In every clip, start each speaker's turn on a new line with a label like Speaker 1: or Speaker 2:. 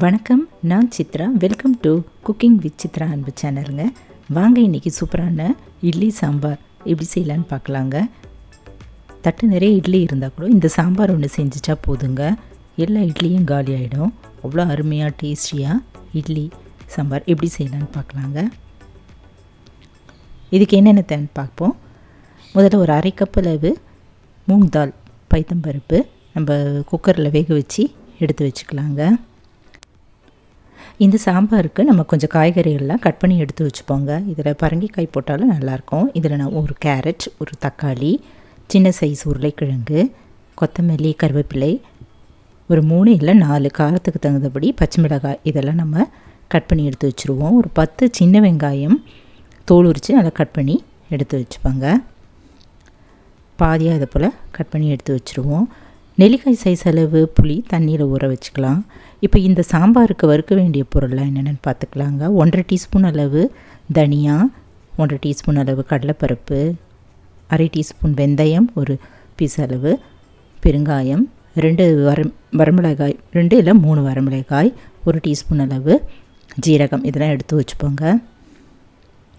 Speaker 1: வணக்கம், நான் Chitra. Welcome to cooking with Chitra அன்பு சேனலுங்க. வாங்க இன்றைக்கி சூப்பரான இட்லி சாம்பார் எப்படி செய்யலான்னு பார்க்கலாங்க. தட்டு நிறைய இட்லி இருந்தால் கூட இந்த சாம்பார் ஒன்று செஞ்சுட்டா போதுங்க, எல்லா இட்லியும் காலி ஆகிடும். அவ்வளோ அருமையாக டேஸ்டியாக இட்லி சாம்பார் எப்படி செய்யலான்னு பார்க்கலாங்க. இதுக்கு என்னென்ன தேவைன்னு பார்ப்போம். முதல்ல ஒரு அரை கப் அளவு மூங் தால் பைத்தம்பருப்பு நம்ம குக்கரில் வேக வச்சு எடுத்து வச்சுக்கலாங்க. இந்த சாம்பாருக்கு நம்ம கொஞ்சம் காய்கறிகள்லாம் கட் பண்ணி எடுத்து வச்சுப்போங்க. இதில் பரங்கிக்காய் போட்டாலும் நல்லாயிருக்கும். இதில் நான் ஒரு கேரட், ஒரு தக்காளி, சின்ன சைஸ் உருளைக்கிழங்கு, கொத்தமல்லி, கருவேப்பிலை, ஒரு 3 இல்லை 4 காரத்துக்கு தகுந்தபடி பச்சை மிளகாய் இதெல்லாம் நம்ம கட் பண்ணி எடுத்து வச்சுருவோம். ஒரு 10 சின்ன வெங்காயம் தோல் உரித்து நல்லா கட் பண்ணி எடுத்து வச்சுப்பாங்க. பாதியாக இதை போல் கட் பண்ணி எடுத்து வச்சுருவோம். நெல்லிக்காய் சைஸ் அளவு புளி தண்ணியில் ஊற வச்சுக்கலாம். இப்போ இந்த சாம்பாருக்கு வறுக்க வேண்டிய பொருள்லாம் என்னென்னு பார்த்துக்கலாங்க. 1.5 டீஸ்பூன் அளவு தனியா, 1.5 டீஸ்பூன் அளவு கடலைப்பருப்பு, அரை டீஸ்பூன் வெந்தயம், ஒரு பீஸ் அளவு பெருங்காயம், 2 வரமிளகாய், 2 இல்லை 3 வரமிளகாய், 1 டீஸ்பூன் அளவு ஜீரகம் இதெல்லாம் எடுத்து வச்சுப்போங்க.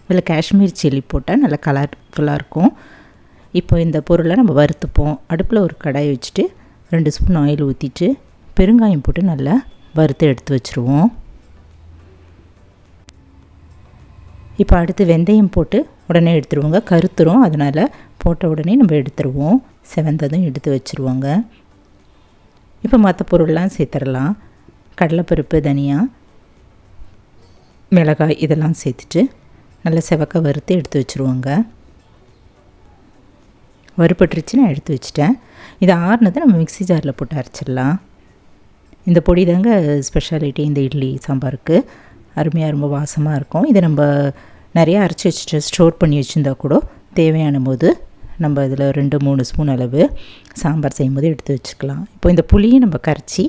Speaker 1: இதில் காஷ்மீர் சில்லி போட்டால் நல்லா கலர்ஃபுல்லாக இருக்கும். இப்போ இந்த பொருளை நம்ம வறுத்துப்போம். அடுப்பில் ஒரு கடாய் வச்சுட்டு 2 ஸ்பூன் ஆயில் ஊற்றிட்டு பெருங்காயம் போட்டு நல்லா வறுத்து எடுத்து வச்சுருவோம். இப்போ அடுத்து வெந்தயம் போட்டு உடனே எடுத்துருவோங்க. கருத்துரும், அதனால் போட்ட உடனே நம்ம எடுத்துருவோம். செவந்ததும் எடுத்து வச்சுருவோங்க. இப்போ மற்ற பொருள்லாம் சேர்த்துடலாம். கடலைப்பருப்பு, தனியா, மிளகாய் இதெல்லாம் சேர்த்துட்டு நல்லா செவக்க வறுத்து எடுத்து வச்சுருவோங்க. வறுபட்டுருச்சு, நான் எடுத்து வச்சுட்டேன். இதை ஆறுனதை நம்ம மிக்ஸி ஜாரில் போட்டு அரைச்சிடலாம். இந்த பொடி தாங்க ஸ்பெஷாலிட்டி இந்த இட்லி சாம்பாருக்கு. அருமையாக ரொம்ப வாசமாக இருக்கும். இதை நம்ம நிறையா அரைச்சி வச்சுட்டு ஸ்டோர் பண்ணி வச்சுருந்தா கூட தேவையான போது நம்ம இதில் 2-3 ஸ்பூன் அளவு சாம்பார் செய்யும்போது எடுத்து வச்சுக்கலாம். இப்போ இந்த புளியை நம்ம கரைச்சி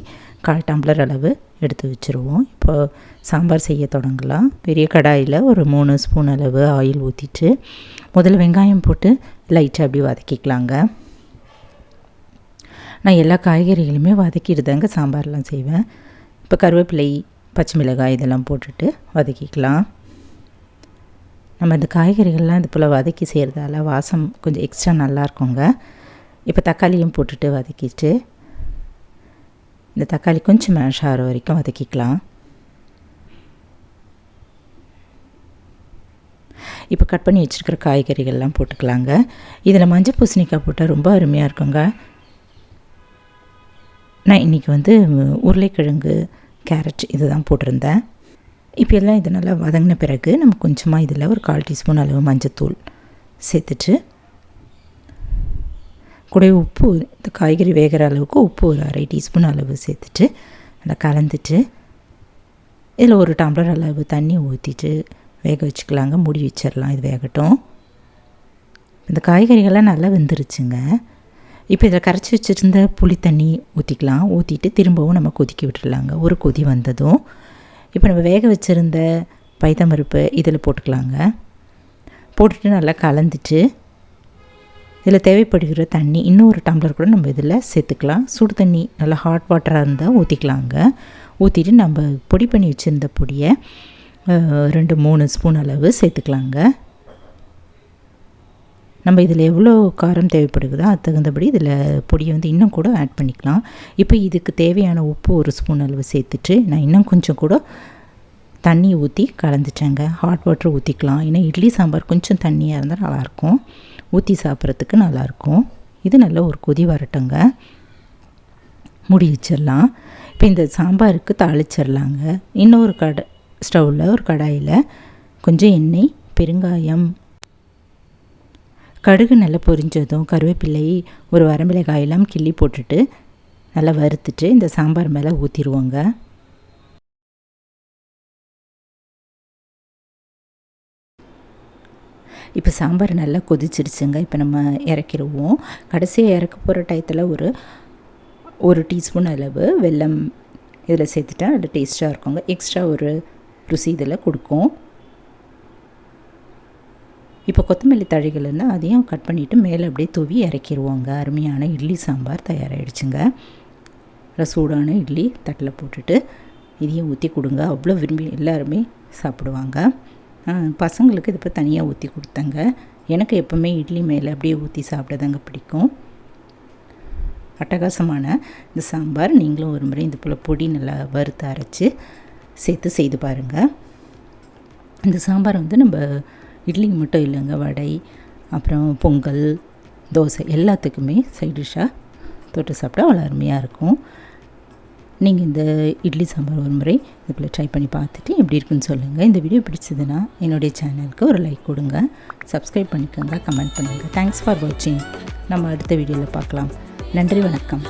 Speaker 1: 1/4 டம்ளர் அளவு எடுத்து வச்சுருவோம். இப்போ சாம்பார் செய்ய தொடங்கலாம். பெரிய கடாயில் ஒரு 3 ஸ்பூன் அளவு ஆயில் ஊற்றிட்டு முதல்ல வெங்காயம் போட்டு லைட்டாக அப்படி வதக்கிக்கலாங்க. நான் எல்லா காய்கறிகளுமே வதக்கிட்டு தாங்க சாம்பார்லாம் செய்வேன். இப்போ கருவேப்பிலை, பச்சை மிளகாய் இதெல்லாம் போட்டுட்டு வதக்கிக்கலாம். நம்ம இந்த காய்கறிகள்லாம் இது போல் வதக்கி செய்கிறதால வாசம் கொஞ்சம் எக்ஸ்ட்ரா நல்லாயிருக்குங்க. இப்போ தக்காளியும் போட்டுட்டு வதக்கிட்டு இந்த தக்காளி கொஞ்சம் மேஷ் ஆகிற வரைக்கும் வதக்கிக்கலாம். இப்போ கட் பண்ணி வச்சுருக்கிற காய்கறிகள்லாம் போட்டுக்கலாங்க. இதில் மஞ்சள் பூசணிக்காய் போட்டால் ரொம்ப அருமையாக இருக்குங்க. நான் இன்றைக்கி உருளைக்கிழங்கு, கேரட் இது தான் போட்டிருந்தேன். இப்போ எல்லாம் இது நல்லா வதங்கின பிறகு நம்ம கொஞ்சமாக இதில் ஒரு 1/4 டீஸ்பூன் அளவு மஞ்சத்தூள் சேர்த்துட்டு கூட உப்பு, இந்த காய்கறி வேகிற அளவுக்கு உப்பு ஒரு அரை டீஸ்பூன் அளவு சேர்த்துட்டு நல்லா கலந்துட்டு இதில் ஒரு டம்ளர் அளவு தண்ணி ஊற்றிட்டு வேக வச்சுக்கலாங்க. மூடி வச்சிடலாம், இது வேகட்டும். இந்த காய்கறிகள்லாம் நல்லா வெந்துருச்சுங்க. இப்போ இதில் கரைச்சி வச்சுருந்த புளி தண்ணி ஊற்றிக்கலாம். ஊற்றிட்டு திரும்பவும் நம்ம கொதிக்க விட்டுடலாங்க. ஒரு கொதி வந்ததும் இப்போ நம்ம வேக வச்சுருந்த பைத்தம்பருப்பு இதில் போட்டுக்கலாங்க. போட்டுட்டு நல்லா கலந்துட்டு இதில் தேவைப்படுகிற தண்ணி இன்னும் ஒரு டம்ளர் கூட நம்ம இதில் சேர்த்துக்கலாம். சுடு தண்ணி நல்லா ஹாட் வாட்டராக இருந்தால் ஊற்றிக்கலாங்க. ஊற்றிட்டு நம்ம பொடி பண்ணி வச்சுருந்த பொடியை 2-3 ஸ்பூன் அளவு சேர்த்துக்கலாங்க. நம்ம இதில் எவ்வளோ காரம் தேவைப்படுகிறதோ அது தகுந்தபடி இதில் பொடியை இன்னும் கூட ஆட் பண்ணிக்கலாம். இப்போ இதுக்கு தேவையான உப்பு 1 ஸ்பூன் அளவு சேர்த்துட்டு நான் இன்னும் கொஞ்சம் கூட தண்ணி ஊற்றி கலந்துட்டேங்க. ஹாட் வாட்டர் ஊற்றிக்கலாம். ஏன்னா இட்லி சாம்பார் கொஞ்சம் தண்ணியாக இருந்தால் நல்லாயிருக்கும், ஊற்றி சாப்பிட்றதுக்கு நல்லாயிருக்கும். இது நல்ல ஒரு கொதி வரட்டுங்க, மூடி வச்சிடலாம். இப்போ இந்த சாம்பாருக்கு தாளிச்சிடலாங்க. இன்னொரு ஸ்டவ்வில் ஒரு கடாயில் கொஞ்சம் எண்ணெய், பெருங்காயம், கடுகு நல்லா பொரிஞ்சதும் கருவேப்பிலை, ஒரு வரமிளகாயெல்லாம் கிள்ளி போட்டுட்டு நல்லா வறுத்துட்டு இந்த சாம்பார் மேலே ஊற்றிடுவோங்க. இப்போ சாம்பார் நல்லா கொதிச்சிருச்சுங்க. இப்போ நம்ம இறக்கிடுவோம். கடைசியாக இறக்க போகிற டயத்தில் ஒரு டீஸ்பூன் அளவு வெல்லம் இதில் சேர்த்துட்டா அது டேஸ்ட்டாக இருக்குங்க. எக்ஸ்ட்ரா ஒரு ருசி இதில் கொடுக்கும். இப்போ கொத்தமல்லி தழைகள்னா அதையும் கட் பண்ணிவிட்டு மேலே அப்படியே தூவி இறக்கிடுவோங்க. அருமையான இட்லி சாம்பார் தயாராகிடுச்சுங்க. சூடான இட்லி தட்டில் போட்டுட்டு இதையும் ஊற்றி கொடுங்க. அவ்வளோ விரும்பி எல்லாருமே சாப்பிடுவாங்க. பசங்களுக்கு இது இப்போ தனியாக ஊற்றி கொடுத்தேங்க. எனக்கு எப்போவுமே இட்லி மேலே அப்படியே ஊற்றி சாப்பிடதாங்க பிடிக்கும். அட்டகாசமான இந்த சாம்பார் நீங்களும் ஒரு முறை இது போல் பொடி நல்லா வறுத்து அரைச்சி சேர்த்து செய்து பாருங்கள். இந்த சாம்பார் வந்து நம்ம இட்லிக்கு மட்டும் இல்லைங்க, வடை அப்புறம் பொங்கல் தோசை எல்லாத்துக்குமே சைட் டிஷ்ஷாக தொட்டு சாப்பிட்டா அவ்வளோ அருமையாக இருக்கும். நீங்கள் இந்த இட்லி சாம்பார் ஒரு முறை இதுக்குள்ளே ட்ரை பண்ணி பார்த்துட்டு எப்படி இருக்குன்னு சொல்லுங்கள். இந்த வீடியோ பிடிச்சதுன்னா என்னுடைய சேனலுக்கு ஒரு லைக் கொடுங்க, சப்ஸ்கிரைப் பண்ணிக்கோங்க, கமெண்ட் பண்ணுங்கள். தேங்க்ஸ் ஃபார் வாட்சிங். நம்ம அடுத்த வீடியோவில் பார்க்கலாம். நன்றி, வணக்கம்.